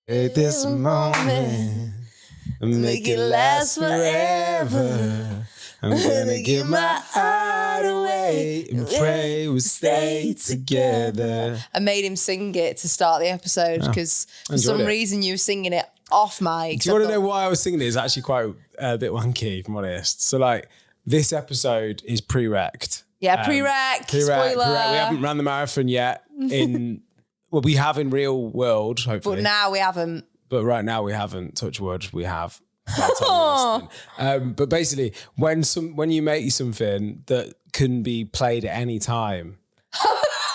At this moment, make it last forever. I'm gonna give my heart away and pray we'll stay together. I made him sing it to start the episode because for some reason you were singing it off mic. Do you want to know why I was singing it? It's actually quite a bit wanky, if I'm honest. So like, this episode is pre-recced. Yeah, pre-rec, spoiler. We haven't run the marathon yet we have in real world, hopefully. But now we haven't. But right now we haven't. Touch wood, we have. But basically, when you make something that can be played at any time,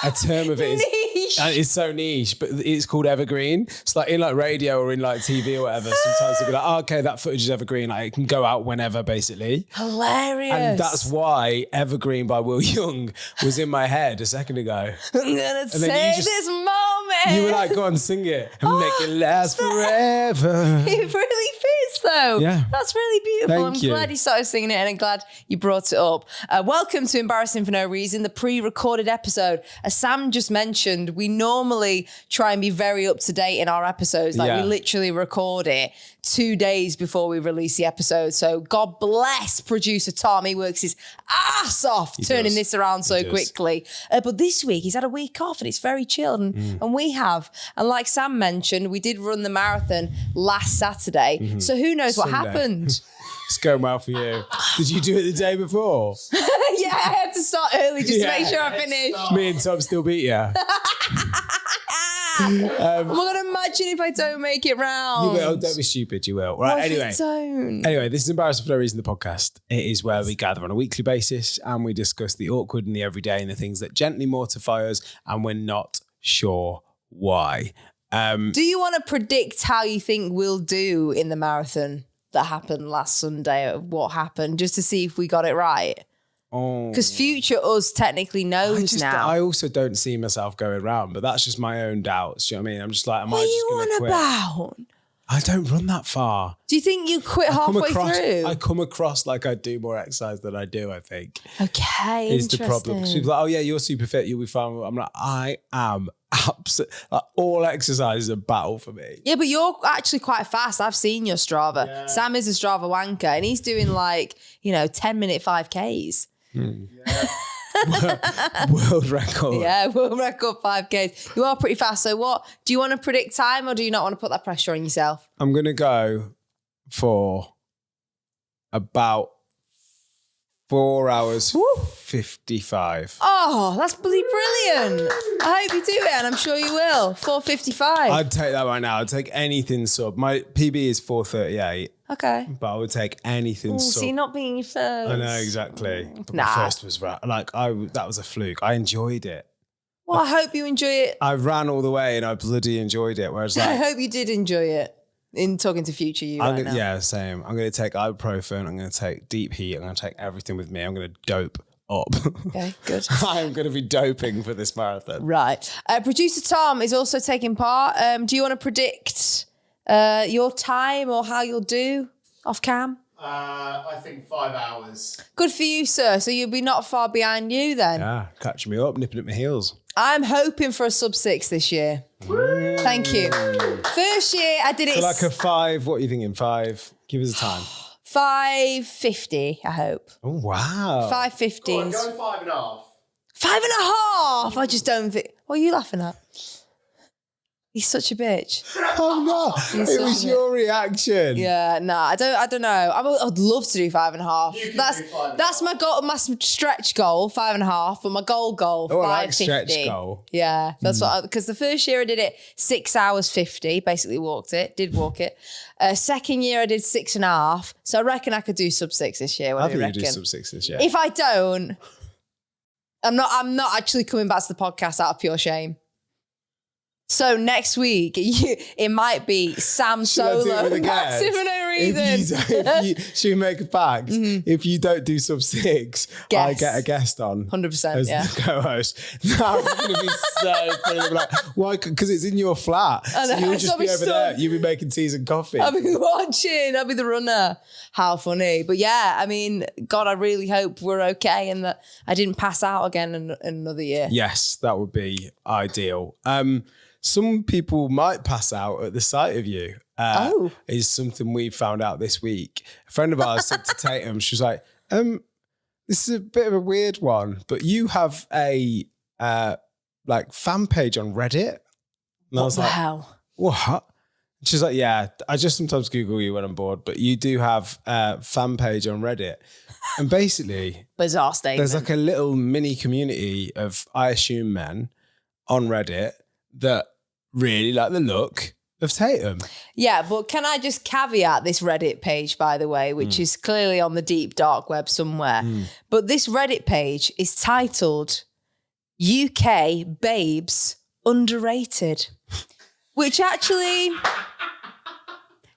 a term of it is so niche, but it's called evergreen. It's like in like radio or in like TV or whatever. Sometimes they'll be like, oh, okay, that footage is evergreen. Like it can go out whenever, basically. Hilarious. And that's why Evergreen by Will Young was in my head a second ago. I'm gonna say this moment. You were like, go on, sing it and make it last forever. It really fits though. Yeah. That's really beautiful. Thank you. Glad you started singing it and I'm glad you brought it up. Welcome to Embarrassing for No Reason, the pre-recorded episode. As Sam just mentioned, we normally try and be very up to date in our episodes. We literally record it 2 days before we release the episode. So God bless producer Tom. He works his ass off turning this around so quickly. But this week he's had a week off and it's very chilled and we have. And like Sam mentioned, we did run the marathon last Saturday. So who knows what happened? It's going well for you. Did you do it the day before? Yeah, I had to start early just to make sure I finished. Me and Tom still beat you. I'm not going to imagine if I don't make it round. You will. Don't be stupid. You will. Right. Anyway, this is Embarrassing for No Reason, the podcast. It is where we gather on a weekly basis and we discuss the awkward and the everyday and the things that gently mortify us and we're not sure why. Do you want to predict how you think we'll do in the marathon that happened last Sunday? What happened, just to see if we got it right? Because future us technically knows now. I also don't see myself going round, but that's just my own doubts. Do you know what I mean? I'm just like, what are you on about? I don't run that far. Do you think you quit halfway through? I come across like I do more exercise than I do, I think. Okay, is the problem. People are like, oh yeah, you're super fit, you'll be fine. I'm like, I am absolutely, like, all exercise is a battle for me. Yeah, but you're actually quite fast. I've seen your Strava. Yeah. Sam is a Strava wanker and he's doing 10-minute 5Ks. World record. Yeah, world record 5Ks. You are pretty fast. So what, do you want to predict time or do you not want to put that pressure on yourself? I'm going to go for about 4 hours 55. Oh, that's bloody brilliant. I hope you do it and I'm sure you will. 4:55. I'd take that right now. I'd take anything sub. My PB is 4:38. Okay. But I would take anything sub. So you're not being your first. I know, exactly. But my first was that was a fluke. I enjoyed it. Well, I hope you enjoy it. I ran all the way and I bloody enjoyed it. Whereas I hope you did enjoy it. In talking to future you right now. Yeah, same. I'm going to take ibuprofen. I'm going to take deep heat. I'm going to take everything with me. I'm going to dope up. Okay, good. I'm going to be doping for this marathon. Right. Producer Tom is also taking part. Do you want to predict your time or how you'll do off cam? I think 5 hours. Good for you, sir. So you'll be not far behind you then. Yeah, catching me up, nipping at my heels. I'm hoping for a sub-6 this year. Thank you. First year I did it. So like a 5, what are you thinking? 5? Give us a time. 5:50, I hope. Oh, wow. 5:50. Go 5.5. 5.5? I just don't think. What are you laughing at? He's such a bitch. I'm not. It was your reaction. Yeah, no, I don't know. I'd love to do 5.5. That's my goal, my stretch goal, 5.5. But my goal, 5:50. I like stretch goal. Yeah, that's what. Because the first year I did it 6 hours 50. Basically did walk it. Second year I did 6.5. So I reckon I could do sub-6 this year. I think you do sub-6 this year. If I don't, I'm not actually coming back to the podcast out of pure shame. So next week, it might be Sam solo. Massive for no reason. Should we make a pact? If you don't do sub 6, I get a guest on. 100%, as the co-host. That's going to be so funny. Like, why? Because it's in your flat. So you'll just be over there. You'll be making teas and coffee. I'll be watching. I'll be the runner. How funny. But yeah, I mean, God, I really hope we're okay and that I didn't pass out again in another year. Yes, that would be ideal. Some people might pass out at the sight of you. Is something we found out this week. A friend of ours said to Tatum, she was like, this is a bit of a weird one, but you have a fan page on Reddit. And I was like, what? She's like, yeah, I just sometimes Google you when I'm bored, but you do have a fan page on Reddit. And basically, bizarre statement. There's like a little mini community of, I assume, men on Reddit that really like the look of Tatum. Yeah, but can I just caveat this Reddit page, by the way, which is clearly on the deep dark web somewhere. But this Reddit page is titled UK Babes Underrated, which actually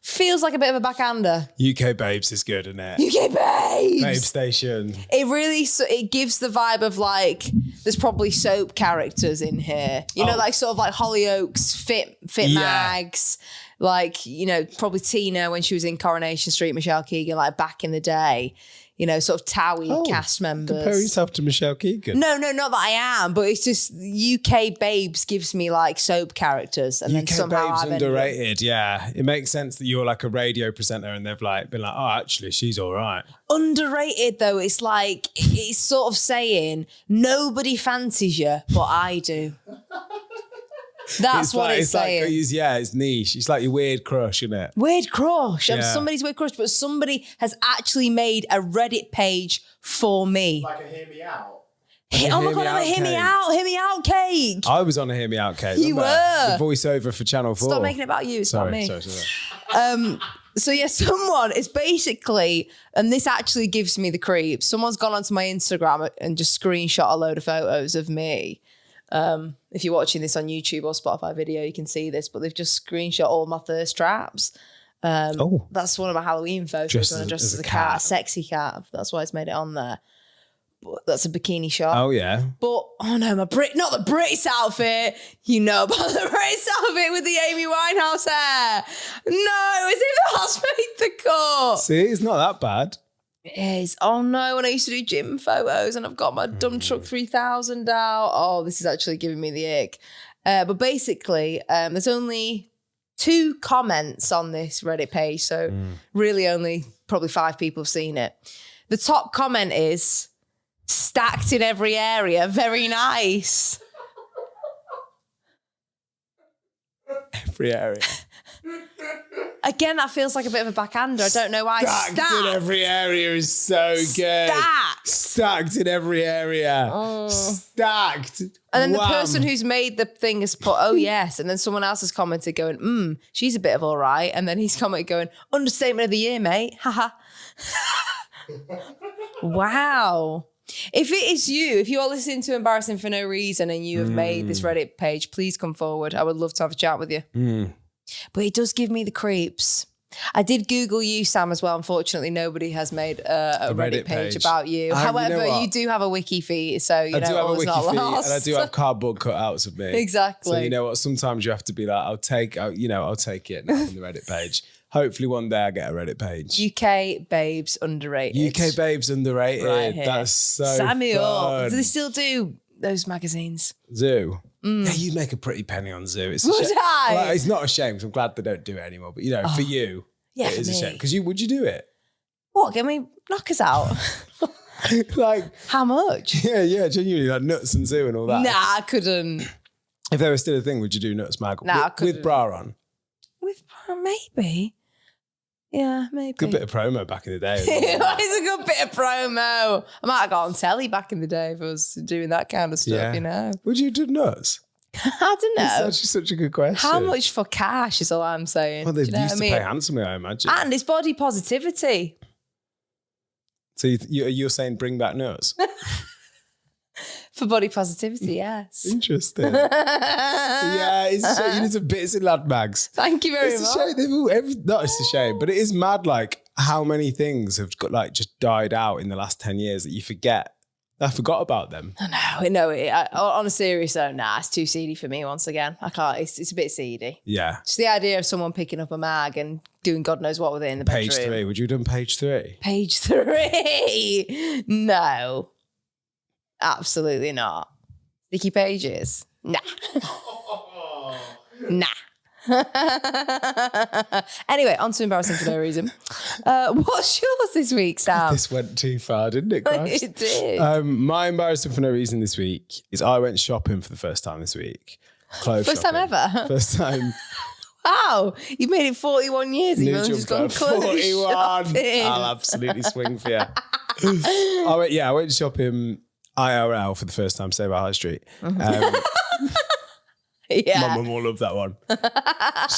feels like a bit of a backhander. UK Babes is good, isn't it? UK Babes! Babe Station. It really, it gives the vibe of like, there's probably soap characters in here. You know, like sort of like Hollyoaks, Fit Mags, like, you know, probably Tina when she was in Coronation Street, Michelle Keegan, like back in the day. You know, sort of Towie cast members. Compare yourself to Michelle Keegan. No, not that I am, but it's just UK Babes gives me like soap characters. And UK then somehow Babes I've underrated, yeah. It makes sense that you're like a radio presenter and they've like been like, oh, actually, she's all right. Underrated though, it's like, it's sort of saying nobody fancies you, but I do. That's what it's saying. Like, it's niche. It's like your weird crush, isn't it? Weird crush. I'm somebody's weird crush, but somebody has actually made a Reddit page for me. Like a hear me out. Oh my God, I'm a hear me out cake. I was on a hear me out cake. You were. The voiceover for Channel 4. Stop making it about you. It's not me. Sorry. So yeah, someone is basically, and this actually gives me the creeps. Someone's gone onto my Instagram and just screenshot a load of photos of me. If you're watching this on YouTube or Spotify video, you can see this, but they've just screenshot all my thirst traps. That's one of my Halloween photos when I dressed as a cat, a sexy cat. That's why it's made it on there. But that's a bikini shot. Oh yeah. But not the Brits outfit. You know about the Brits outfit with the Amy Winehouse hair. No, as if that's made the cut. See, it's not that bad. It is. Oh no, when I used to do gym photos and I've got my dump truck 3000 out. Oh, this is actually giving me the ick. But basically, there's only 2 comments on this Reddit page. So really only probably 5 people have seen it. The top comment is, stacked in every area. Very nice. Every area. Again, that feels like a bit of a backhander. I don't know why. Stacked in every area is so good. Stacked in every area. Stacked. And then the person who's made the thing has put, oh yes. And then someone else has commented going, she's a bit of all right. And then he's commented going, understatement of the year, mate. Haha. Wow. If it is you, if you are listening to Embarrassing for No Reason and you have made this Reddit page, please come forward. I would love to have a chat with you. But it does give me the creeps. I did Google you, Sam, as well. Unfortunately, nobody has made a Reddit page about you. However, you do have a wiki feed, so you know, I do have a wiki feed, and I do have cardboard cutouts of me. Exactly. So you know what? Sometimes you have to be like, I'll take it now from the Reddit page. Hopefully one day I get a Reddit page. UK Babes Underrated. UK Babes Underrated. Right here. That's so Sign me fun. up. Do they still do those magazines? Zoo. Yeah, you make a pretty penny on Zoo. It's Would I? Well, it's not a shame, because I'm glad they don't do it anymore. But, for you, it is a shame. Because would you do it? What, get me knockers out? Like, how much? Yeah, genuinely, like Nuts and Zoo and all that. Nah, I couldn't. If there was still a thing, would you do Nuts Mag? Nah, I couldn't. With bra on? With bra, maybe. Yeah, maybe. Good bit of promo back in the day. That is a good bit of promo. I might have got on telly back in the day if I was doing that kind of stuff, you know. Would you do Nuts? I don't know. It's actually such a good question. How much for cash is all I'm saying. Well, they used to pay handsomely, I imagine. And it's body positivity. So you're saying bring back Nuts? For body positivity, yes. Interesting. Yeah, it's a shame. You need some bits in lad mags. Thank you very much. It's a shame. Not it's a shame, but it is mad like how many things have got like just died out in the last 10 years that you forget. I forgot about them. I know. On a serious note, it's too seedy for me once again. I can't. It's a bit seedy. Yeah. It's the idea of someone picking up a mag and doing God knows what with it in the bedroom. Page 3. Would you have done page 3? Page 3? No. Absolutely not. Sticky pages? Nah. Nah. Anyway, on to embarrassing for no reason. What's yours this week, Sam? This went too far, didn't it, Christ? It did. My embarrassing for no reason this week is I went shopping for the first time this week. First time ever? First time. Wow, you've made it 41 years and you've only just gone clothes 41. shopping. I'll absolutely swing for you. I went shopping IRL for the first time, Save Our High Street. Yeah. My mum will love that one.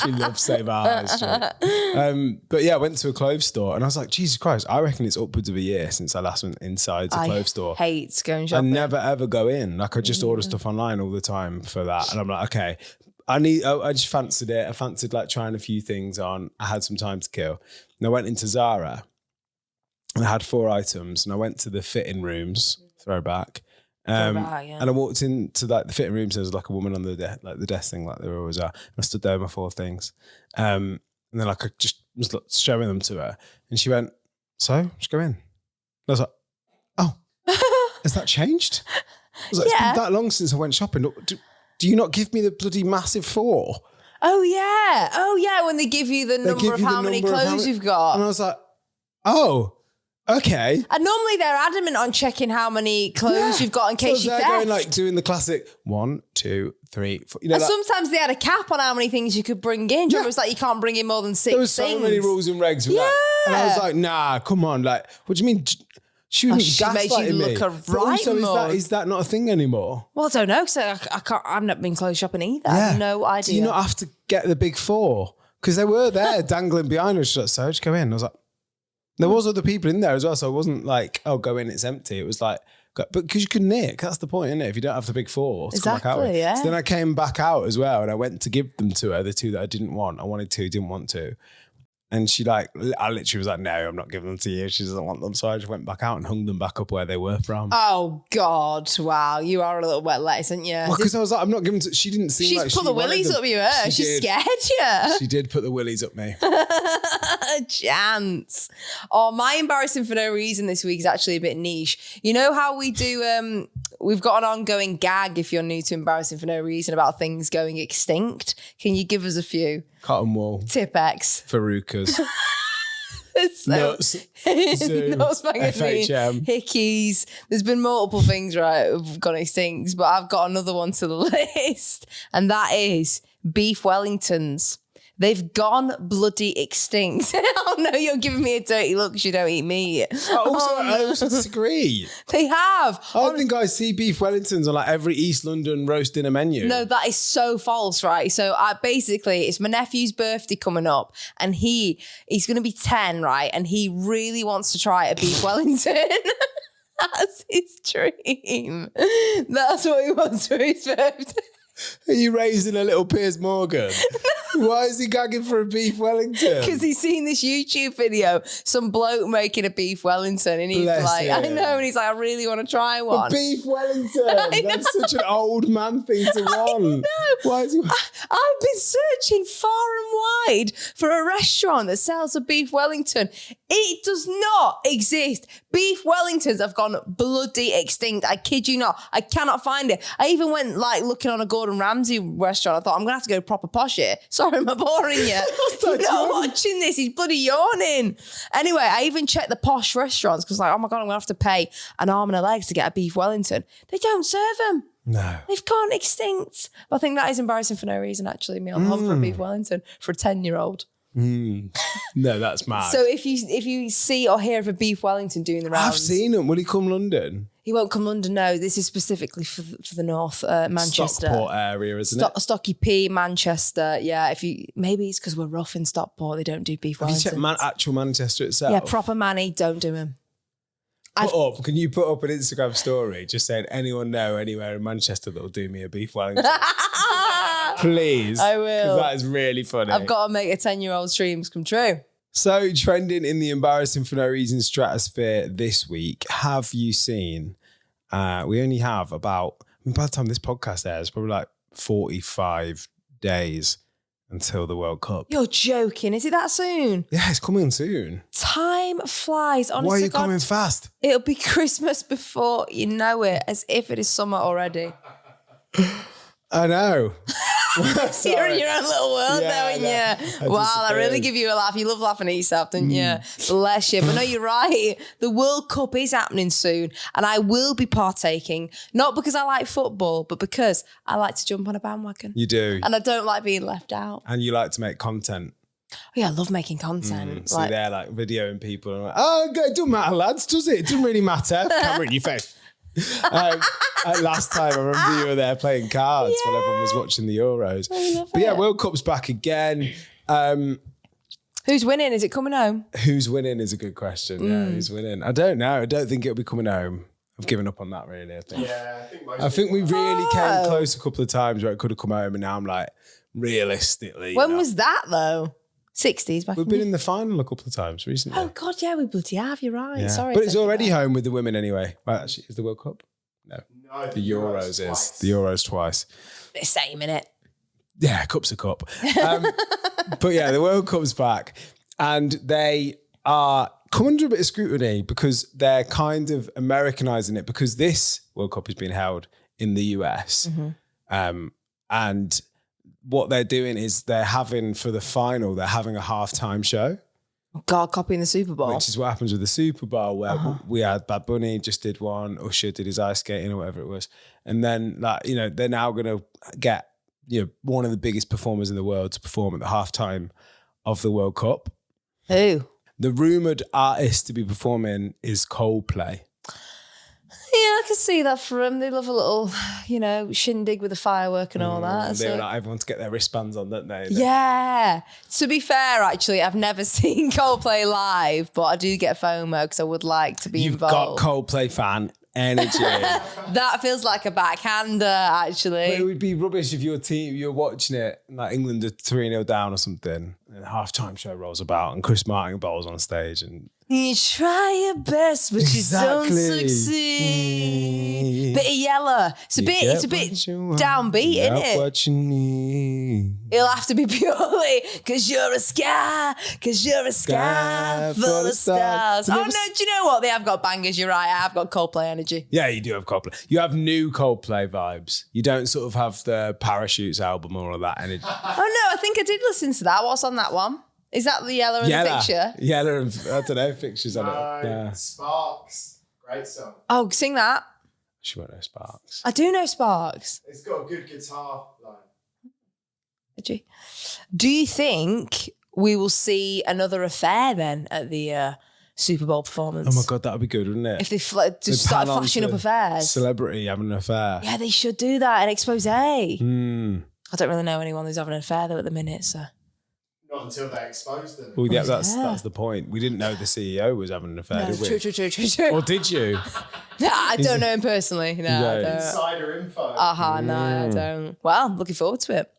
She loves Save Our High Street. But yeah, I went to a clothes store and I was like, Jesus Christ, I reckon it's upwards of a year since I last went inside a clothes store. I hate going shopping. I never ever go in. Like I just order stuff online all the time for that. And I'm like, okay, I just fancied it. I fancied like trying a few things on. I had some time to kill. And I went into Zara and I had 4 items and I went to the fitting rooms, throwback. And I walked into like the fitting rooms. There was like a woman on the desk thing, like there always are. And I stood there with my 4 things, and then like I just was like, showing them to her, and she went, "So, just go in." And I was like, "Oh, has that changed?" I was like, "It's been that long since I went shopping. Do you not give me the bloody massive 4?" Oh yeah, when they give you the number of how many clothes you've got. And I was like, "Oh." Okay. And normally they're adamant on checking how many clothes you've got in case you're going like doing the classic 1, 2, 3, 4. You know, and sometimes they had a cap on how many things you could bring in. Do you remember? It's like you can't bring in more than 6 There was things. so many rules and regs with that. And I was like, nah, come on. Like, what do you mean? She was gaslighting me. Also, is that not a thing anymore? Well, I don't know. So I've not been clothes shopping either. I have no idea. Do you not have to get the big 4? Because they were there dangling behind us. She's like, "So, just go in." I was like, there was other people in there as well, so it wasn't like, "Oh, go in, it's empty." It was like, but because you can nick, that's the point, isn't it? If you don't have the big 4 to come back out with. Yeah. So then I came back out as well, and I went to give them to her, the 2 that I didn't want. I wanted 2, didn't want 2. And she I literally was like, "No, I'm not giving them to you." She doesn't want them. So I just went back out and hung them back up where they were from. Oh, God. Wow. You are a little wet lettuce, aren't you? Well, because I was like, I'm not giving to, she didn't seem like she put the willies up you. She scared you. She did put the willies up me. Chance. Oh, my embarrassing for no reason this week is actually a bit niche. You know how we do, we've got an ongoing gag if you're new to embarrassing for no reason about things going extinct. Can you give us a few? Cotton wool. Tipex. Verucas. Nuts. Zoo. Nuts, magazine. FHM. Hickeys. There's been multiple things, right, have gone extinct, but I've got another one to the list, and that is beef Wellingtons. They've gone bloody extinct. Oh no, you're giving me a dirty look because you don't eat meat. I also disagree. They have. I don't think I see beef Wellingtons on like every East London roast dinner menu. No, that is so false, right? So it's my nephew's birthday coming up, and he's going to be 10, right? And he really wants to try a beef Wellington. That's his dream. That's what he wants for his birthday. Are you raising a little Piers Morgan? Why is he gagging for a beef Wellington? Because he's seen this YouTube video, some bloke making a beef Wellington, and he's Bless like, him. I know, and he's like, I really want to try one. A beef Wellington? That's such an old man thing to want. I know. Why is he... I've been searching far and wide for a restaurant that sells a beef Wellington. It does not exist. Beef Wellingtons have gone bloody extinct. I kid you not. I cannot find it. I even went like looking on a Gordon Ramsay restaurant. I thought, I'm going to have to go proper posh here. Sorry, am I boring you? You're not watching this. He's bloody yawning. Anyway, I even checked the posh restaurants because like, oh my God, I'm going to have to pay an arm and a leg to get a beef Wellington. They don't serve them. No. They've gone extinct. But I think that is embarrassing for no reason, actually. Me on the hunt for a beef Wellington for a 10-year-old. No, that's mad. So if you see or hear of a beef Wellington doing the rounds, I've seen him. Will he come London? He won't come London. No, this is specifically for the north, Manchester, Stockport area, isn't it? Stocky P, Manchester. Yeah, maybe it's because we're rough in Stockport. They don't do beef Wellington. Have you checked actual Manchester itself? Yeah, proper Manny. Don't do him. Can you put up an Instagram story just saying anyone know anywhere in Manchester that'll do me a beef Wellington? Please. I will. That is really funny. I've got to make a 10-year-old's dreams come true. So trending in the embarrassing for no reason stratosphere this week, have you seen, we only have about, by the time this podcast airs, probably like 45 days until the World Cup. You're joking. Is it that soon? Yeah, it's coming soon. Time flies. Honestly, Why are you coming fast? It'll be Christmas before you know it, as if it is summer already. I know. You're in your own little world, though, aren't you? Wow, that really give you a laugh. You love laughing at yourself, don't you? Bless you. But no, you're right. The World Cup is happening soon, and I will be partaking, not because I like football, but because I like to jump on a bandwagon. You do. And I don't like being left out. And you like to make content. Oh, yeah, I love making content. So they're like videoing people and like, oh, it doesn't matter, lads, does it? It doesn't really matter. Camera in your face. Last time I remember you were there playing cards while everyone was watching the Euros. But yeah, World Cup's back again. Who's winning? Is it coming home? Who's winning is a good question. Yeah, who's winning? I don't know. I don't think it'll be coming home. I've given up on that really, I think. Yeah, I think we really came close a couple of times where it could have come home, and now I'm like, realistically. When was that though? 60s back. We've been in the final a couple of times recently. Oh God, yeah, we bloody have. You're right. Yeah. Sorry, but it's already home with the women anyway. Well, actually, is the World Cup? No, the Euros is twice. the Euros twice. The same, innit? Yeah, cup's a cup. But yeah, the World Cup's back, and they are come under a bit of scrutiny because they're kind of Americanizing it, because this World Cup is being held in the US, and what they're doing is they're having, for the final, they're having a halftime show. God, copying the Super Bowl. Which is what happens with the Super Bowl, where we had Bad Bunny just did one, Usher did his ice skating or whatever it was. And then, like, you know, they're now going to get, you know, one of the biggest performers in the world to perform at the halftime of the World Cup. Who? The rumoured artist to be performing is Coldplay. Yeah, I can see that for them. They love a little, you know, shindig with a firework and all that. They like everyone to get their wristbands on, don't they? Yeah. To be fair, actually, I've never seen Coldplay live, but I do get FOMO because I would like to be involved. You've got Coldplay fan energy. That feels like a backhander, actually. But it would be rubbish if you're watching it, like England are 3-0 down or something, and the halftime show rolls about and Chris Martin bowls on stage and you try your best, but you don't succeed. Bit of yellow. It's a bit downbeat, isn't it? What you need. It'll have to be purely because you're a sky full of stars. Oh no, do you know what? They have got bangers. You're right. I have got Coldplay energy. Yeah, you do have Coldplay. You have new Coldplay vibes. You don't sort of have the Parachutes album or all of that energy. Oh no, I think I did listen to that. What's on that one? Is that the Yellow and the Fixture? Yellow and, I don't know, Fixtures on it. Yeah. Sparks. Great song. Oh, sing that. She won't know Sparks. I do know Sparks. It's got a good guitar line. Do you think we will see another affair then at the Super Bowl performance? Oh my God, that would be good, wouldn't it? If they just start flashing up affairs. Celebrity having an affair. Yeah, they should do that, an expose. I Mm. don't really know anyone who's having an affair though at the minute, so. Not until they expose them. Well, yeah, that's the point. We didn't know the CEO was having an affair, did we? True. Or did you? No, I don't know him personally. No, I don't. Insider info. No, I don't. Well, I'm looking forward to it.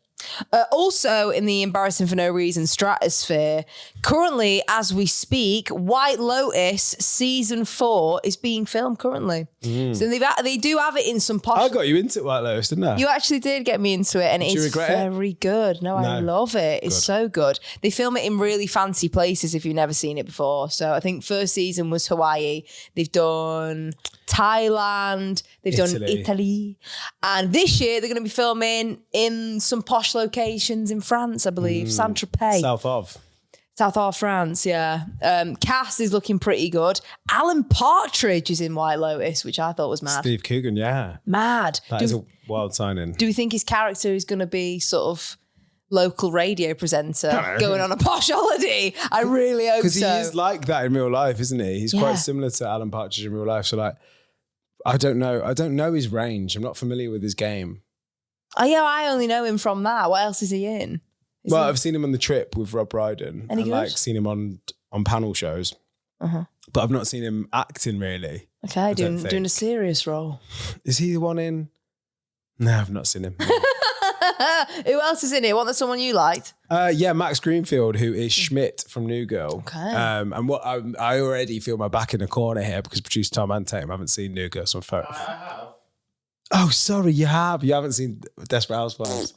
Also, in the embarrassing for no reason stratosphere, currently as we speak, White Lotus season 4 is being filmed currently. So they do have it in some posh. I got you into White Lotus, didn't I? You actually did get me into it, and it's very good. No, I love it. It's so good. They film it in really fancy places if you've never seen it before. So I think first season was Hawaii. They've done Thailand, they've done Italy, and this year they're going to be filming in some posh locations in France, I believe. Saint-Tropez. South of France, yeah. Cast is looking pretty good. Alan Partridge is in White Lotus, which I thought was mad. Steve Coogan, yeah. Mad. That is a wild signing. Do we think his character is going to be sort of local radio presenter going on a posh holiday? I really hope so. Because he is like that in real life, isn't he? He's quite similar to Alan Partridge in real life. So like, I don't know his range. I'm not familiar with his game. Oh yeah, I only know him from that. What else is he in? I've seen him on The Trip with Rob Brydon. And like seen him on panel shows. But I've not seen him acting really. Okay, doing a serious role. Is he the one in? No, I've not seen him. Who else is in here? Wasn't there someone you liked? Yeah, Max Greenfield, who is Schmidt from New Girl. Okay. And what I already feel my back in the corner here because producer Tom and Tatum haven't seen New Girl. So I have. Oh, sorry, you have. You haven't seen Desperate Housewives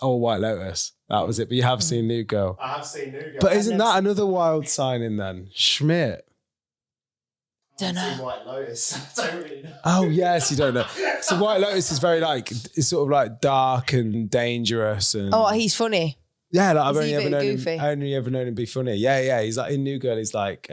or White Lotus. That was it. But you have seen New Girl. I have seen New Girl. But isn't that another wild signing then? Schmidt. I've seen White Lotus. I don't really know. Oh, yes, you don't know. So White Lotus is very it's sort of like dark and dangerous. And Oh, he's funny. yeah, like I've Is he a bit goofy? only ever known him be funny. Yeah. He's like in New Girl, he's like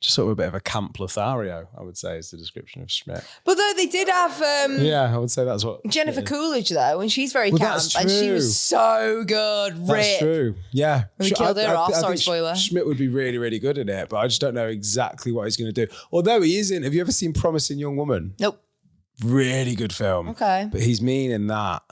just sort of a bit of a camp Lothario, I would say is the description of Schmidt. But though they did have Yeah, I would say that's what Jennifer Schmidt is. Coolidge though, and she's very Well, camp, that's and she true. was so good. That's Rip. true. Yeah. We killed her off. Sorry, think spoiler. Schmidt would be really, really good at it, but I just don't know exactly what he's going to do. Although he isn't. Have you ever seen Promising Young Woman? Nope. Really good film. Okay. But he's mean in that.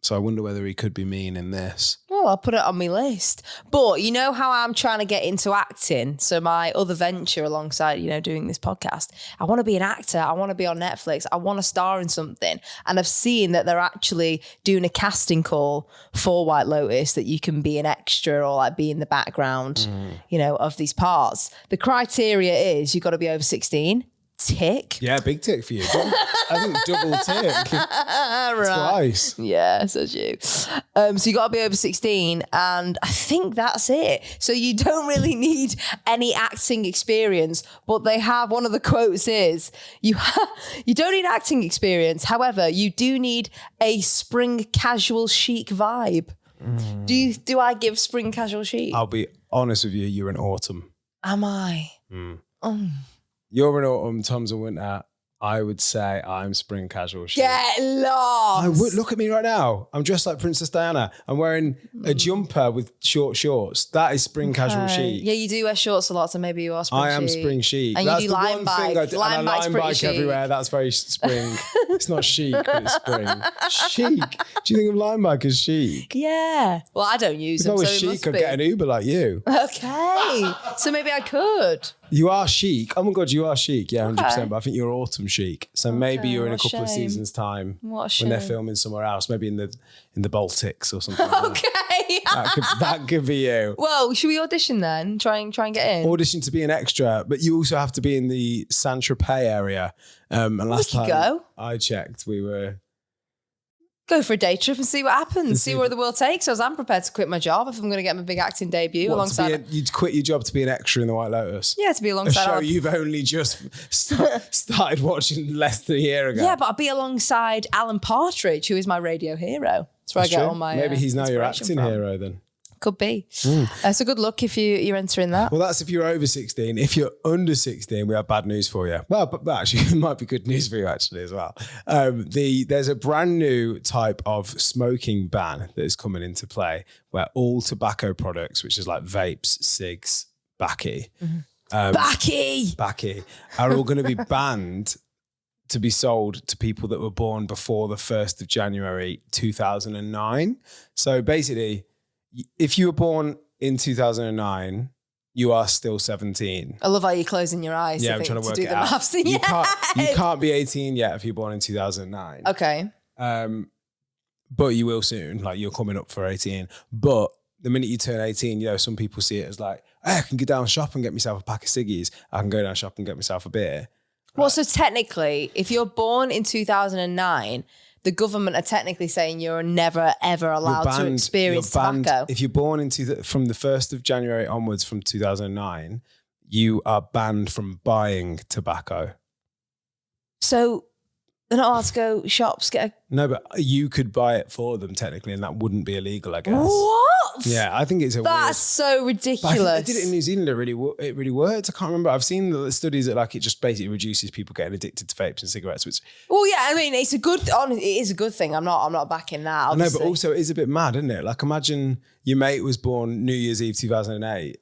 So I wonder whether he could be mean in this. Well, I'll put it on my list. But you know how I'm trying to get into acting? So my other venture alongside, doing this podcast, I want to be an actor. I want to be on Netflix. I want to star in something. And I've seen that they're actually doing a casting call for White Lotus that you can be an extra or like be in the background, of these parts. The criteria is you've got to be over 16. Tick. Yeah, big tick for you. I think double tick. Right. Twice. Yeah, says you. So you got to be over 16 and I think that's it. So you don't really need any acting experience, but they have, one of the quotes is, you don't need acting experience. However, you do need a spring casual chic vibe. Do I give spring casual chic? I'll be honest with you, you're an autumn. Am I? You're an autumn, Tom's a winter. I would say I'm spring casual chic. Get lost. I would look at me right now. I'm dressed like Princess Diana. I'm wearing a jumper with short shorts. That is spring casual chic. Yeah, you do wear shorts a lot, so maybe you are spring chic. I am spring chic. And That's you do the line one bike. thing I do. Line and I bike's line pretty bike chic. everywhere. That's very spring. It's not chic, but it's spring. Chic. Do you think of line bike as chic? Yeah. Well, I don't use If them, I so was it chic, must I'd be. get an Uber like you. Okay. So maybe I could. You are chic. Oh my God, you are chic. Yeah, 100%. Okay. But I think you're autumn chic. So maybe you're in a what a couple of shame. seasons' time What a when they're shame. filming somewhere else, maybe in the Baltics or something like that. Okay. That could be you. Well, should we audition then? Try and get in. Audition to be an extra, but you also have to be in the Saint-Tropez area. And last could time go. I checked, we were... Go for a day trip and see what happens. See where the world takes us. I'm prepared to quit my job if I'm going to get my big acting debut alongside. You'd quit your job to be an extra in the White Lotus. Yeah, to be A alongside. show you've only just started watching less than a year ago. Yeah, but I'll be alongside Alan Partridge, who is my radio hero. That's where I get True. all my. Maybe he's now your inspiration acting from. hero then. Could be. So good luck if you're entering that. Well, that's if you're over 16. If you're under 16, we have bad news for you. Well, but actually, it might be good news for you actually as well. There's a brand new type of smoking ban that is coming into play where all tobacco products, which is like vapes, cigs, backy, Backy. are all going to be banned to be sold to people that were born before the 1st of January 2009. So basically, if you were born in 2009, you are still 17. I love how you're closing your eyes. Yeah, I I'm think, trying to work do it the out. maths. You can't be 18 yet if you're born in 2009. Okay. But you will soon. Like you're coming up for 18. But the minute you turn 18, some people see it as like, hey, I can go down shop and get myself a pack of ciggies. I can go down shop and get myself a beer. Well, so technically, if you're born in 2009, the government are technically saying you're never, ever allowed to experience tobacco. If you're born from the 1st of January onwards from 2009, you are banned from buying tobacco. So they're not allowed to go shops, No, but you could buy it for them technically, and that wouldn't be illegal, I guess. What? Yeah, I think it's That's so But ridiculous. I think they did it in New Zealand. It really worked. I can't remember. I've seen the studies that like it just basically reduces people getting addicted to vapes and cigarettes. Which Well, yeah, I mean, it is a good thing. I'm not backing that. I know, Obviously. but also it is a bit mad, isn't it? Like imagine your mate was born New Year's Eve 2008,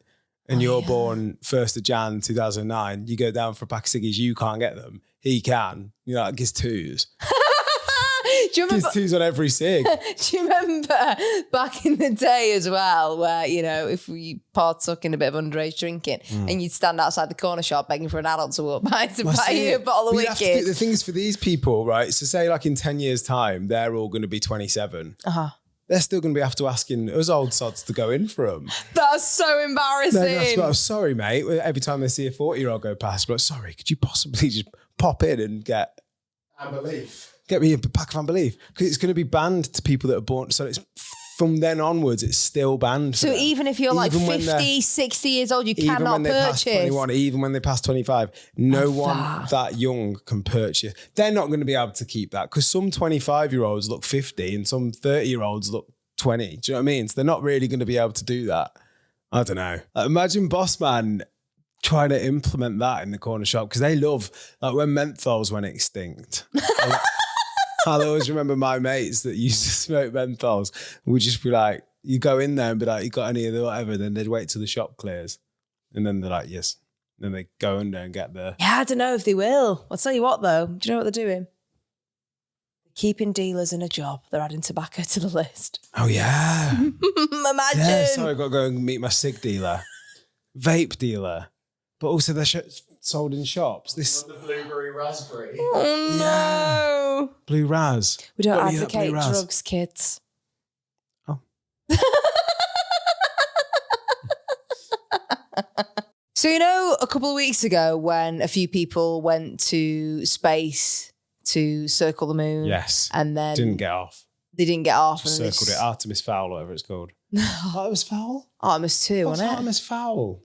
and you're born 1st of Jan 2009. You go down for a pack of ciggies, you can't get them. He can. Like his twos. you remember? Kiss twos on every cig. Do you remember back in the day as well, where if we partook in a bit of underage drinking, and you'd stand outside the corner shop begging for an adult to walk by to buy you a bottle of Wicked. The thing is, for these people, right? So say like in 10 years' time, they're all going to be 27. They're still going to be after asking us old sods to go in for them. That's so embarrassing. I'm sorry, mate. Every time they see a 40-year-old go past, but sorry, could you possibly just pop in and get me a pack of Unbelief? Because it's going to be banned to people that are born. So it's from then onwards, it's still banned. So even if you're like 50, 60 years old, you cannot even when they purchase. pass 21, even when they pass 25, no one that young can purchase. They're not going to be able to keep that because some 25-year-olds look 50 and some 30-year-olds look 20. Do you know what I mean? So they're not really going to be able to do that. I don't know. Imagine Bossman trying to implement that in the corner shop because they love, like when menthols went extinct. I'll always remember my mates that used to smoke menthols would just be like, you go in there and be like, you got any of the whatever, then they'd wait till the shop clears. And then they're like, yes. Then they go in there and get the... Yeah, I don't know if they will. I'll tell you what though, do you know what they're doing? Keeping dealers in a job. They're adding tobacco to the list. Oh yeah. Imagine. Yeah, sorry, I've got to go and meet my cig dealer. Vape dealer. But also they're sold in shops. This The blueberry raspberry. Oh no. Yeah. Blue Raz. We don't Got any of that advocate Blue Raz? drugs, kids. Oh. So, a couple of weeks ago when a few people went to space to circle the moon. Yes. And then Didn't get off. They didn't get off. Just circled it. Artemis Fowl, whatever it's called. Artemis Fowl? Artemis II, What's wasn't it? Artemis Fowl?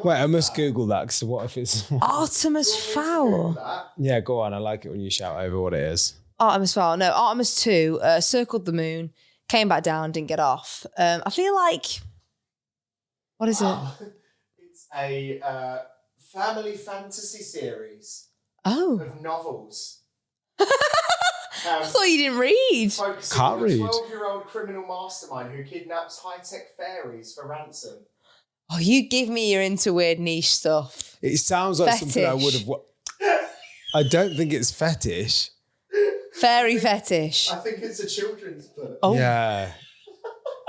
Wait, I must Google that because what if it's... Artemis Fowl. Yeah, go on. I like it when you shout over what it is. Artemis Fowl. No, Artemis II circled the moon, came back down, didn't get off. I feel like... What is it? It's a family fantasy series Oh. of novels. I thought you didn't read. Focusing Can't on read. a 12-year-old criminal mastermind who kidnaps high-tech fairies for ransom. Oh, you give me your into weird niche stuff. It sounds like something I would have... I don't think it's fetish. Fairy fetish. I think it's a children's book. Oh. Yeah.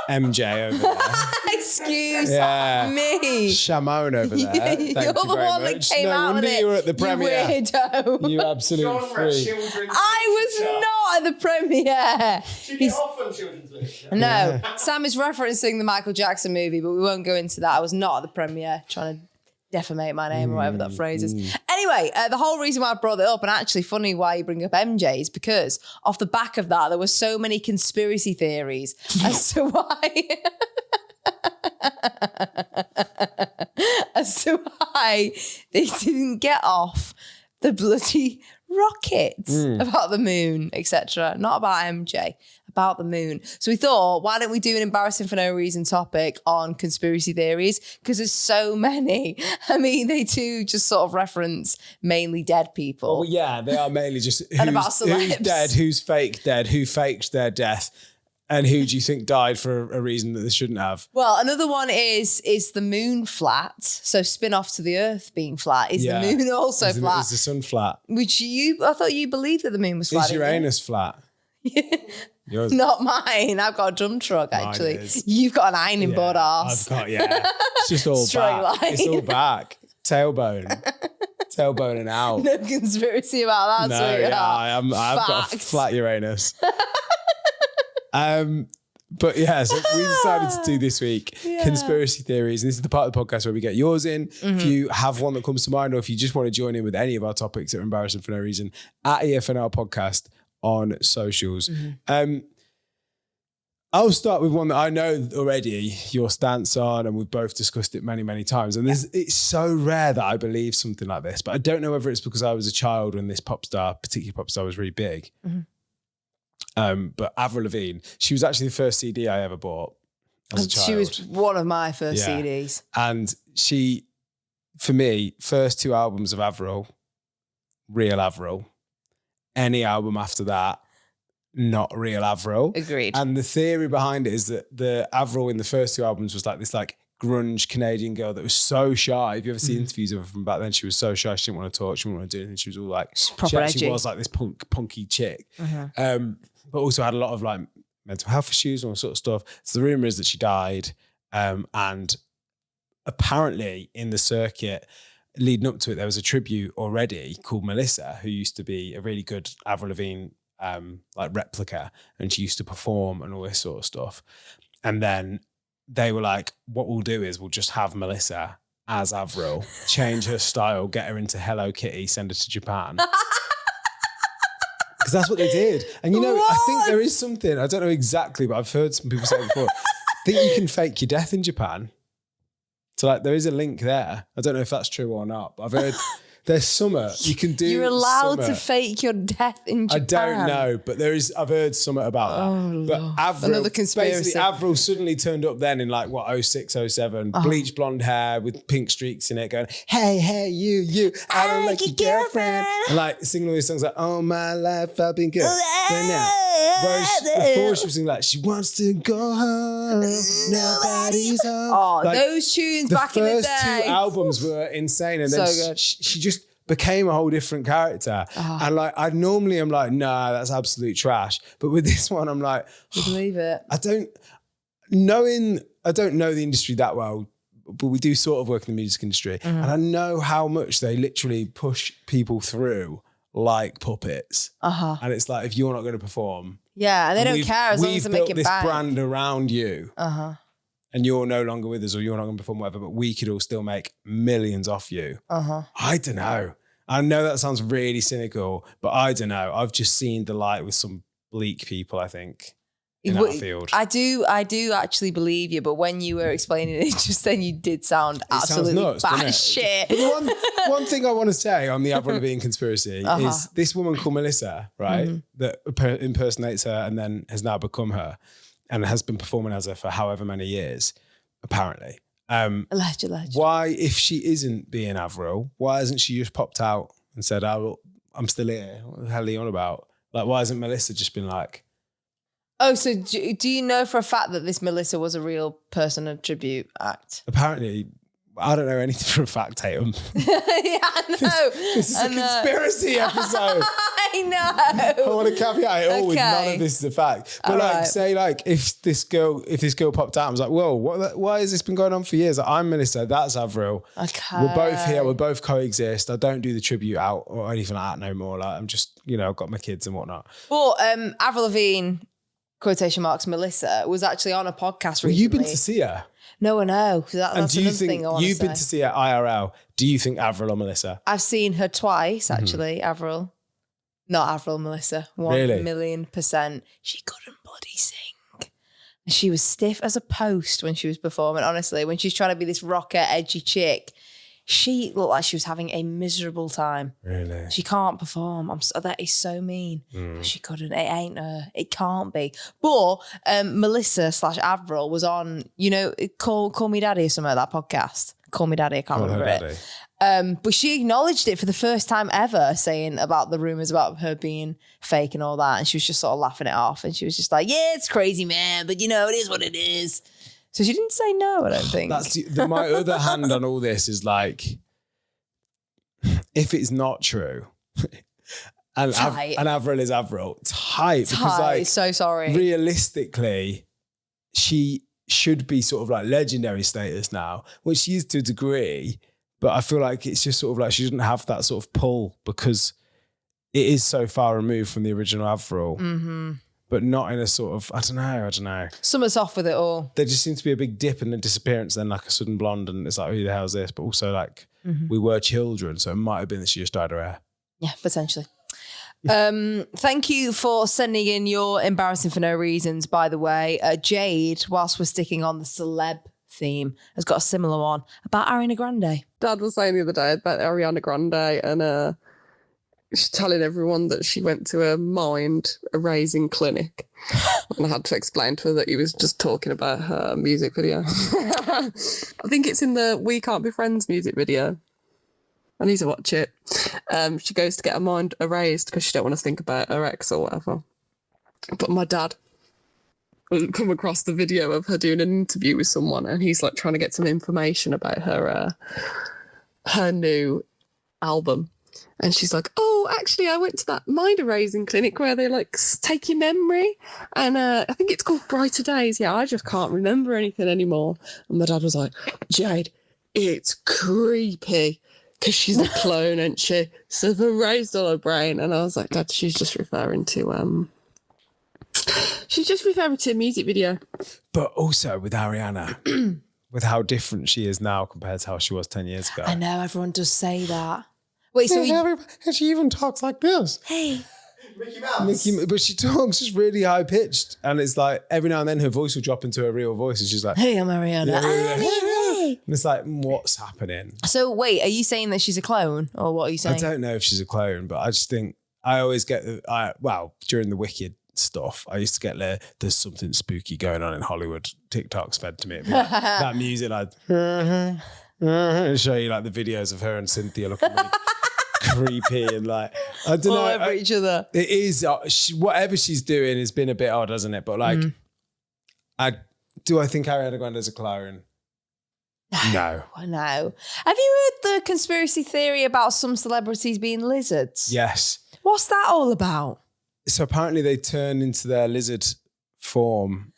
MJ over there. Excuse Yeah. me. Shamone over there. Thank You're you the very one much. that came No out wonder with it. you were at the You premiere. weirdo. You absolute Genre freak. children's I literature. was not at the premiere. Do you get off on children's literature? No, Sam is referencing the Michael Jackson movie, but we won't go into that. I was not at the premiere trying to defamate my name or whatever that phrase is. Anyway, the whole reason why I brought it up, and actually funny why you bring up MJ, is because off the back of that, there were so many conspiracy theories as to why... as to why they didn't get off the bloody rocket about the moon, etc. Not about MJ, about the moon. So we thought, why don't we do an embarrassing for no reason topic on conspiracy theories? Because there's so many. I mean, they do just sort of reference mainly dead people. Well, yeah, they are mainly just And about who's celebs. dead, who's fake dead, who faked their death, and who do you think died for a reason that they shouldn't have? Well, another one is the moon flat? So spin off to the Earth being flat. Is the moon also Is flat? Is the sun flat? Which I thought you believed that the moon was flat. Is Uranus flat? Yours. Not mine. I've got a dump truck, actually. is. You've got an ironing board arse. I've got, It's just all Straight back. line. It's all back. Tailbone and out. No conspiracy about that, No, sweetheart. I've got a Fact. flat Uranus. But yeah, so we decided to do this week conspiracy theories. And this is the part of the podcast where we get yours in. If you have one that comes to mind, or if you just want to join in with any of our topics that are embarrassing for no reason, at EFNR Podcast on socials. I'll start with one that I know already your stance on, and we've both discussed it many, many times. And it's so rare that I believe something like this, but I don't know whether it's because I was a child when this particular pop star was really big. But Avril Lavigne, she was actually the first CD I ever bought as a child. She was one of my first CDs. And she, for me, first two albums of Avril, real Avril. Any album after that, not real Avril. Agreed. And the theory behind it is that the Avril in the first two albums was like this grunge Canadian girl that was so shy. If you ever see interviews of her from back then, she was so shy. She didn't want to talk. She didn't want to do anything. She was all like, she actually was like this punky chick. But also had a lot of like mental health issues and all sort of stuff. So the rumor is that she died. And apparently in the circuit leading up to it, there was a tribute already called Melissa, who used to be a really good Avril Lavigne like replica, and she used to perform and all this sort of stuff. And then they were like, what we'll do is we'll just have Melissa as Avril, change her style, get her into Hello Kitty, send her to Japan. Because that's what they did. And you know, I think there is something, I don't know exactly, but I've heard some people say it before, I think you can fake your death in Japan. So like there is a link there. I don't know if that's true or not, but I've heard there's summer you can do. You're allowed to fake your death in Japan. I don't know, but I've heard something about that. Oh, but Avril, another conspiracy. Basically, Avril suddenly turned up then in like what 06, 07, bleach blonde hair with pink streaks in it, going, hey, you, I don't like your girlfriend, and like singing all these songs like, all my life I've been good. But now, whereas before she was singing like, she wants to go home, nobody's home. Oh, like, those tunes back in the day. The first two albums were insane, and then good. she just became a whole different character. And like, I normally am like, nah, that's absolute trash. But with this one, I'm like, I believe it. I don't know the industry that well, but we do sort of work in the music industry. And I know how much they literally push people through like puppets. And it's like, if you're not going to perform. Yeah, and they don't care as long as they make it back. We've built this brand around you. And you're no longer with us, or you're not going to perform whatever, but we could all still make millions off you. I don't know. I know that sounds really cynical, but I don't know. I've just seen the light with some bleak people, I think, in our field. I do actually believe you, but when you were explaining it just then, you did sound absolutely nuts, bad shit. One thing I want to say on the Avril Lavigne conspiracy is this woman called Melissa, right, that impersonates her and then has now become her and has been performing as her for however many years, apparently. Allegedly. Why, if she isn't being Avril, why hasn't she just popped out and said, oh, I'm still here? What the hell are you on about? Like, why hasn't Melissa just been like... Oh, so do you know for a fact that this Melissa was a real person, a tribute act? Apparently, I don't know anything for a fact, Tatum. Yeah, I know. This is a conspiracy episode. I know. I want to caveat it all with none of this is a fact. But like, say like, if this girl popped out and was like, whoa, why has this been going on for years? Like, I'm Melissa, that's Avril. Okay. We're both here, we both coexist. I don't do the tribute out or anything like that no more. Like, I'm just, I've got my kids and whatnot. Well, Avril Lavigne, quotation marks, Melissa, was actually on a podcast recently. Well, you've been to see her. No, I know. That's another thing I want to say. You've been to see her IRL. Do you think Avril or Melissa? I've seen her twice, actually, Avril. Not Avril, Melissa. 1,000,000%. She couldn't bloody sing. She was stiff as a post when she was performing, honestly. When she's trying to be this rocker, edgy chick, she looked like she was having a miserable time. Really? She can't perform. that is so mean. But she couldn't. It ain't her. It can't be. But Melissa / Avril was on, Call Me Daddy or something like that podcast. Call Me Daddy, I can't remember it. But she acknowledged it for the first time ever, saying about the rumours about her being fake and all that. And she was just sort of laughing it off. And she was just like, yeah, it's crazy, man. But, it is what it is. So she didn't say no, I don't think. That's my other hand on all this is like, if it's not true, and Avril is Avril, it's hype. Because like, so sorry. Realistically, she should be sort of like legendary status now, which she is to a degree. But I feel like it's just sort of like she doesn't have that sort of pull because it is so far removed from the original Avril. But not in a sort of, I don't know. Summer's off with it all. There just seems to be a big dip and a disappearance, then like a sudden blonde, and it's like, who the hell's this? But also like, we were children, so it might have been that she just dyed her hair. Yeah, potentially. Thank you for sending in your embarrassing for no reasons, by the way. Jade, whilst we're sticking on the celeb theme, has got a similar one about Ariana Grande. Dad was saying the other day about Ariana Grande and she's telling everyone that she went to a mind erasing clinic. And I had to explain to her that he was just talking about her music video. I think it's in the We Can't Be Friends music video. I need to watch it. She goes to get her mind erased because she don't want to think about her ex or whatever. But my dad come across the video of her doing an interview with someone, and he's like trying to get some information about her new album. And she's like, oh, actually, I went to that mind erasing clinic where they like take your memory. And I think it's called Brighter Days. Yeah, I just can't remember anything anymore. And my dad was like, Jade, it's creepy because she's a clone, ain't she? So they've erased all her brain. And I was like, Dad, she's just referring to a music video. But also with Ariana, with how different she is now compared to how she was 10 years ago. I know, everyone does say that. Wait, so and she even talks like this. Hey. Mickey Mouse. But she talks just really high pitched, and it's like every now and then her voice will drop into her real voice, and she's like, hey, I'm Ariana. Hey. And it's like, what's happening? So wait, are you saying that she's a clone, or what are you saying? I don't know if she's a clone, but I just think I always get during the Wicked stuff, I used to get there's something spooky going on in Hollywood. TikToks fed to me. It'd be like, that music, like, and show you like the videos of her and Cynthia looking really creepy and like, I don't know. Over each other. It is, whatever she's doing has been a bit odd, hasn't it? But like, I think Ariana Grande's a clone? No. No. Have you heard the conspiracy theory about some celebrities being lizards? Yes. What's that all about? So apparently they turn into their lizard form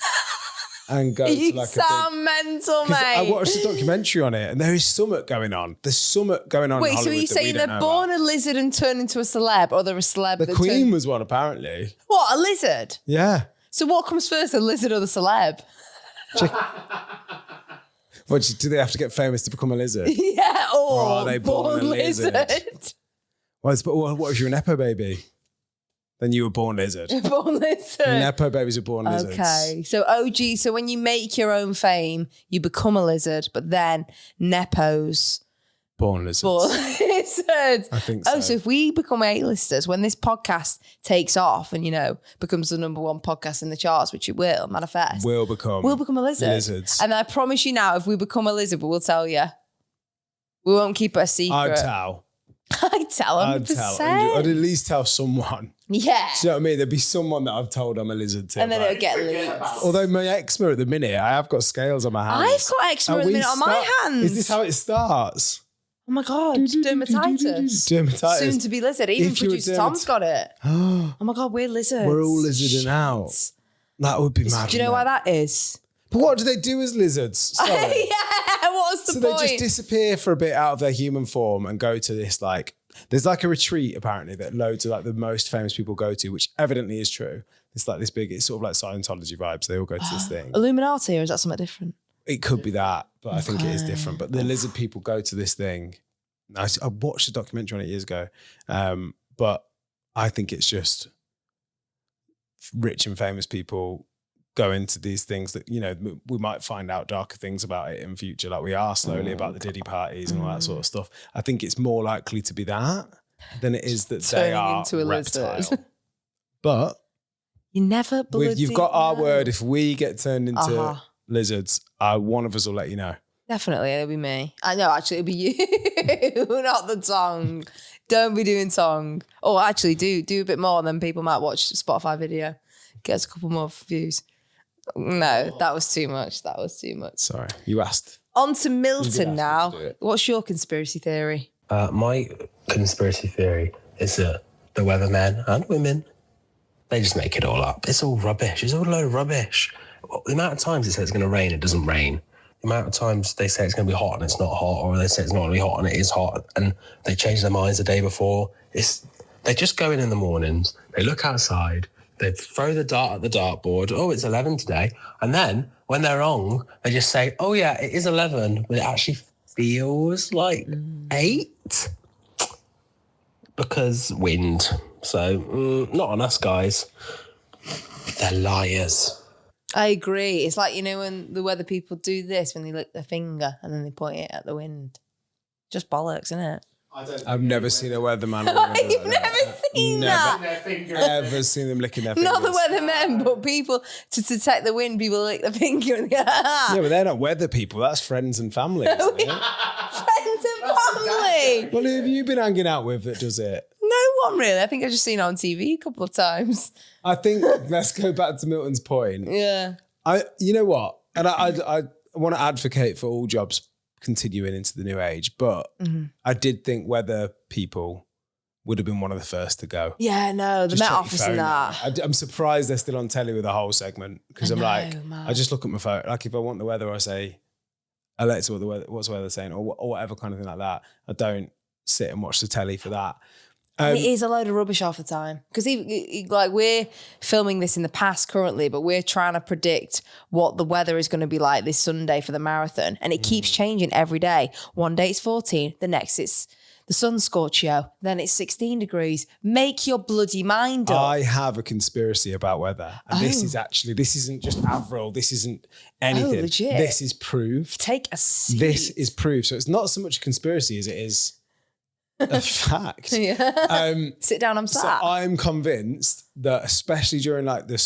and go You to like sound mental, mate. I watched a documentary on it and there is something going on. There's something going on in Wait, Hollywood. so are you saying they're born a lizard and turn into a celeb, or they're a celeb? The Queen was one, apparently. What, a lizard? Yeah. So what comes first, the lizard or the celeb? What, do they have to get famous to become a lizard? Yeah, Or are they born a lizard? What if you're a Nepo baby? Then you were born lizard. Born lizard. Nepo babies are born lizards. Okay. So OG, so when you make your own fame, you become a lizard, but then Nepos Born lizards. born lizards. I think so. Oh, so if we become A-listers, when this podcast takes off and, becomes the #1 podcast in the charts, which it will manifest, We'll become a lizard. lizards. And I promise you now, if we become a lizard, we'll tell you. We won't keep it a secret. I'd tell. I'd tell 100%. I'd at least tell someone. Yeah. Do you know what I mean? There'd be someone that I've told I'm a lizard to. And then it'll get leaked. Although my eczema at the minute, I have got scales on my hands. I've got eczema at the minute on my hands. Is this how it starts? Oh my God, dermatitis. Dermatitis. Soon to be lizard. Even producer Tom's got it. Oh my God, we're lizards. We're all lizarding out. That would be mad. Do you know why that is? But what do they do as lizards? Sorry. Yeah, what's the point? So they just disappear for a bit out of their human form and go to this there's like a retreat apparently that loads of like the most famous people go to, which evidently is true. It's like this big, it's sort of like Scientology vibes. They all go to this thing. Illuminati, or is that something different? It could be that, but I think it is different. But the lizard people go to this thing. I watched a documentary on it years ago, but I think it's just rich and famous people go into these things that, we might find out darker things about it in future, like we are slowly about the Diddy parties and all that sort of stuff. I think it's more likely to be that than it is that they are into a reptile. lizard. But you never believe. You've got our word. If we get turned into lizards, one of us will let you know. Definitely, it'll be me. I know, actually, it'll be you, not the tongue. Don't be doing tongue. Or actually, do a bit more, and then people might watch a Spotify video. Get us a couple more views. No, that was too much. Sorry, you asked. On to Milton now. What's your conspiracy theory? My conspiracy theory is that the weathermen and women, they just make it all up. It's all rubbish. It's all a load of rubbish. The amount of times it says it's going to rain, it doesn't rain. The amount of times they say it's going to be hot and it's not hot, or they say it's not going to be hot and it is hot, and they change their minds the day before. They just go in the mornings, they look outside, they throw the dart at the dartboard. Oh, it's 11 today. And then when they're wrong, they just say, oh yeah, it is 11, but it actually feels like 8 because wind. So not on us, guys. They're liars. I agree. It's like, when the weather people do this, when they lick their finger and then they point it at the wind. Just bollocks, isn't it? I've never seen a weatherman. You've never seen that? Ever seen them licking their fingers? Not the weathermen, but people, to detect the wind, people lick their finger and go, Yeah, but they're not weather people. That's friends and family, isn't it? Friends and family. Well, who have you been hanging out with that does it? No one, really. I think I've just seen it on TV a couple of times. I think let's go back to Milton's point. Yeah. You know what? And I want to advocate for all jobs continuing into the new age, but I did think weather people would have been one of the first to go. Yeah, no, the Met Office and that. I'm surprised they're still on telly with the whole segment because I just look at my phone. Like if I want the weather, I say, Alexa, what's the weather saying, or whatever kind of thing like that. I don't sit and watch the telly for that. It is a load of rubbish half the time because like we're filming this in the past currently, but we're trying to predict what the weather is going to be like this Sunday for the marathon, and it keeps changing every day. One day it's 14, the next it's the sun scorchio, then it's 16 degrees. Make your bloody mind up. I have a conspiracy about weather, and this isn't just Avril. This isn't anything. Legit. This is proved. Take a seat. This is proved. So it's not so much a conspiracy as it is a fact. Yeah. Sit down, I'm sat. So I'm convinced that especially during like the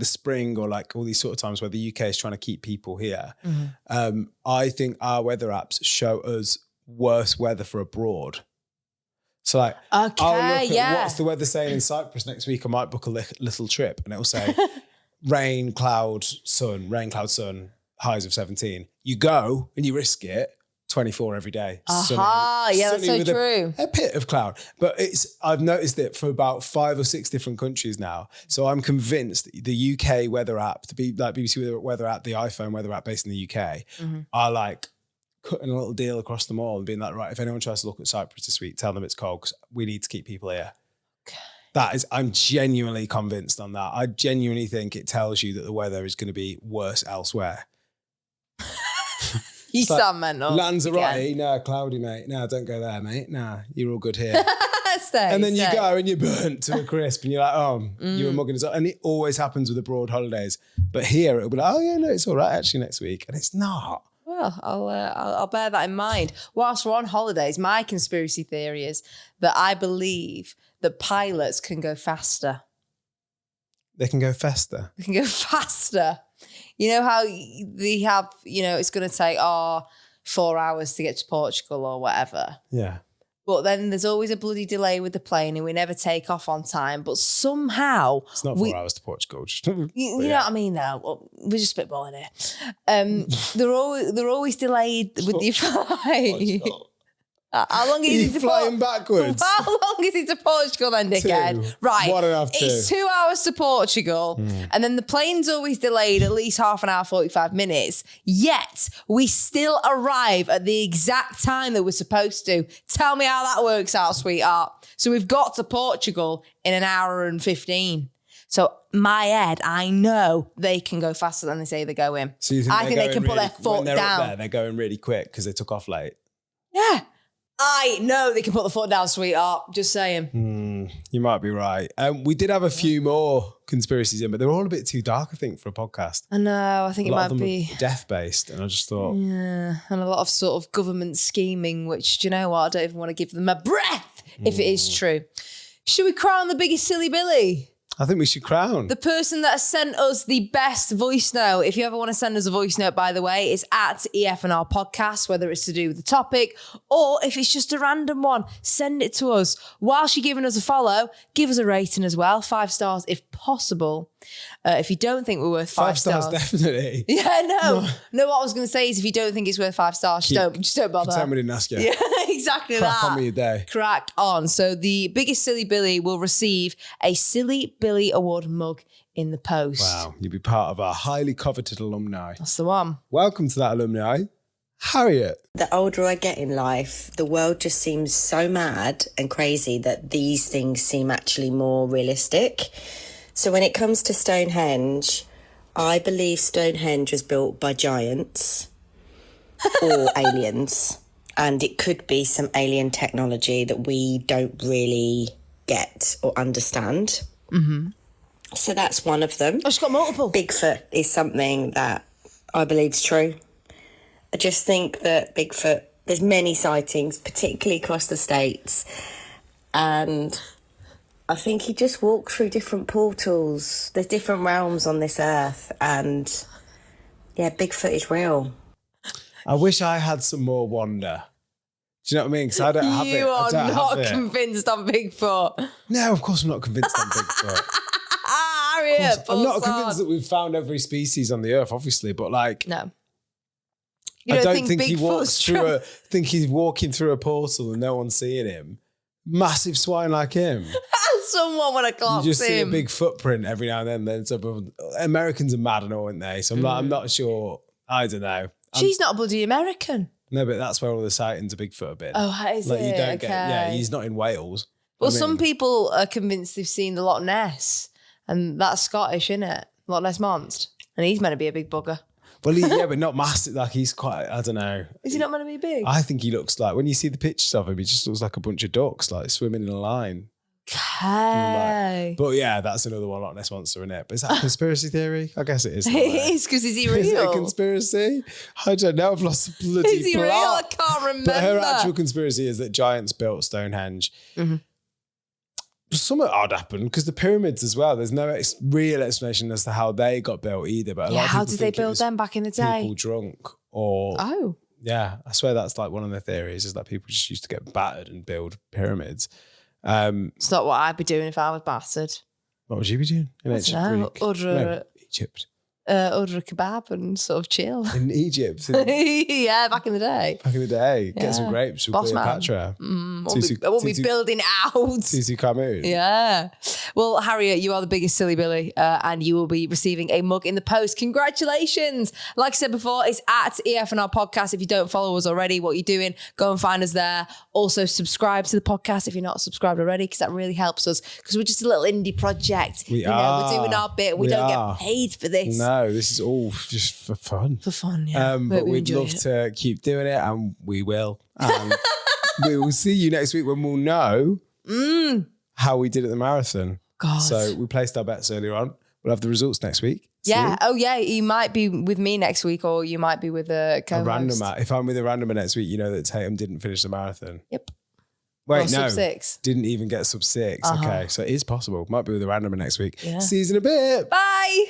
spring or like all these sort of times where the UK is trying to keep people here, I think our weather apps show us worse weather for abroad. So like, I'll look at what's the weather saying in Cyprus next week. I might book a little trip and it'll say rain, cloud, sun, highs of 17. You go and you risk it. 24 every day. Aha, yeah, that's so true. A bit of cloud. But I've noticed it for about 5 or 6 different countries now. So I'm convinced the UK weather app, the BBC weather app, the iPhone weather app based in the UK, are like cutting a little deal across them all and being like, right, if anyone tries to look at Cyprus this week, tell them it's cold because we need to keep people here. Okay. I'm genuinely convinced on that. I genuinely think it tells you that the weather is going to be worse elsewhere. You sound mental. Lanzarote, no, cloudy, mate. No, don't go there, mate. Nah, you're all good here. Stay. And then you go and you're burnt to a crisp and you're like, you were mugging us up. And it always happens with abroad holidays. But here it'll be like, oh yeah, no, it's all right actually next week. And it's not. Well, I'll bear that in mind. Whilst we're on holidays, my conspiracy theory is that I believe that pilots can go faster. They can go faster? They can go faster. You know how they have, it's going to take 4 hours to get to Portugal or whatever. Yeah. But then there's always a bloody delay with the plane and we never take off on time. But somehow... It's not 4 hours to Portugal. You know what I mean, though? Well, we're just spitballing here. They're always delayed with the flight. How long is it to flying backwards? How long is it to Portugal then, dickhead? 2. Right. 1.5, 2. It's 2 hours to Portugal. And then the plane's always delayed at least half an hour, 45 minutes. Yet we still arrive at the exact time that we're supposed to. Tell me how that works out, sweetheart. So we've got to Portugal in an hour and 15. So my head, I know they can go faster than they say they're going. So you think I think they can put their foot when they're down. Up there, they're going really quick because they took off late. Yeah. I know they can put the foot down, sweetheart. Just saying. You might be right. We did have a few more conspiracies in, but they're all a bit too dark, I think, for a podcast. I know. I think it might be death-based, and I just thought... Yeah, and a lot of sort of government scheming, which, do you know what? I don't even want to give them a breath if it is true. Should we crown the biggest silly Billy? I think we should crown. The person that has sent us the best voice note. If you ever want to send us a voice note, by the way, it's at EFNR Podcast, whether it's to do with the topic or if it's just a random one, send it to us. Whilst you're giving us a follow, give us a rating as well. 5 stars if possible. If you don't think we're worth 5 stars. 5 stars, definitely. Yeah, no. No, what I was going to say is if you don't think it's worth 5 stars, just don't bother. Pretend we didn't ask you. Yeah, exactly Crack that. on with your day. Crack on. So the biggest silly Billy will receive a Silly Billy Award mug in the post. Wow, you'll be part of our highly coveted alumni. That's the one. Welcome to that alumni, Harriet. The older I get in life, the world just seems so mad and crazy that these things seem actually more realistic. So when it comes to Stonehenge, I believe Stonehenge was built by giants or aliens. And it could be some alien technology that we don't really get or understand. So that's one of them. Oh, she's got multiple. Bigfoot is something that I believe is true. I just think that Bigfoot, there's many sightings, particularly across the States. And I think he just walked through different portals. There's different realms on this earth. And yeah, Bigfoot is real. I wish I had some more wonder. Do you know what I mean? Because I don't have it. You are not have it. convinced on Bigfoot. No, of course I'm not convinced on Bigfoot. Harriet, I'm not convinced that we've found every species on the earth, obviously, but like, no. I don't think he walks through think he's walking through a portal and no one's seeing him. Massive swine like him. Someone want to clock him. You just see a big footprint every now and then. Americans are mad and all, aren't they? So I'm not sure. I don't know. She's not a bloody American. No, but that's where all the sightings of Bigfoot have been. Oh, is like, it? You don't okay. yeah, he's not in Wales. Well, some people are convinced they've seen the Loch Ness, and that's Scottish, isn't it? Loch Ness Monster. And he's meant to be a big bugger. Well, yeah, but not massive. Like, he's quite, I don't know. Is he not meant to be big? I think he looks like, when you see the pictures of him, he just looks like a bunch of ducks, like swimming in a line. Okay. But yeah, that's another one, Loch Ness Monster, isn't it? But is that a conspiracy theory? I guess it is. It is, because is he real? Is it a conspiracy? I don't know. I've lost the bloody Is he plot. real? I can't remember. But her actual conspiracy is that giants built Stonehenge. Mm-hmm. Something odd happened because the pyramids as well. There's no real explanation as to how they got built either. But a lot of how people did they think it build was them back in the day? People drunk or yeah, I swear that's like one of the theories is that people just used to get battered and build pyramids. It's not what I'd be doing if I was battered. What would you be doing in ancient Greek? Egypt. Order a kebab and sort of chill. In Egypt? Yeah, back in the day. Back in the day. Get some grapes with Cleopatra. I won't be building out. Tutu Camus. Yeah. Well, Harriet, you are the biggest silly Billy, and you will be receiving a mug in the post. Congratulations. Like I said before, it's at EFNR Podcast. If you don't follow us already, what you're doing, go and find us there. Also, subscribe to the podcast if you're not subscribed already, because that really helps us, because we're just a little indie project. We're doing our bit. We don't get paid for this. No, this is all just for fun. For fun, yeah. But we'd love to keep doing it, and we will. And we will see you next week when we'll know how we did at the marathon. God. So we placed our bets earlier on. We'll have the results next week. Yeah. Oh, yeah. You might be with me next week, or you might be with a co-host. If I'm with a randomer next week, you know that Tatum didn't finish the marathon. Yep. Wait, no. no. Sub-6. Didn't even get sub-6. Okay. So it is possible. Might be with a randomer next week. Yeah. See you in a bit. Bye.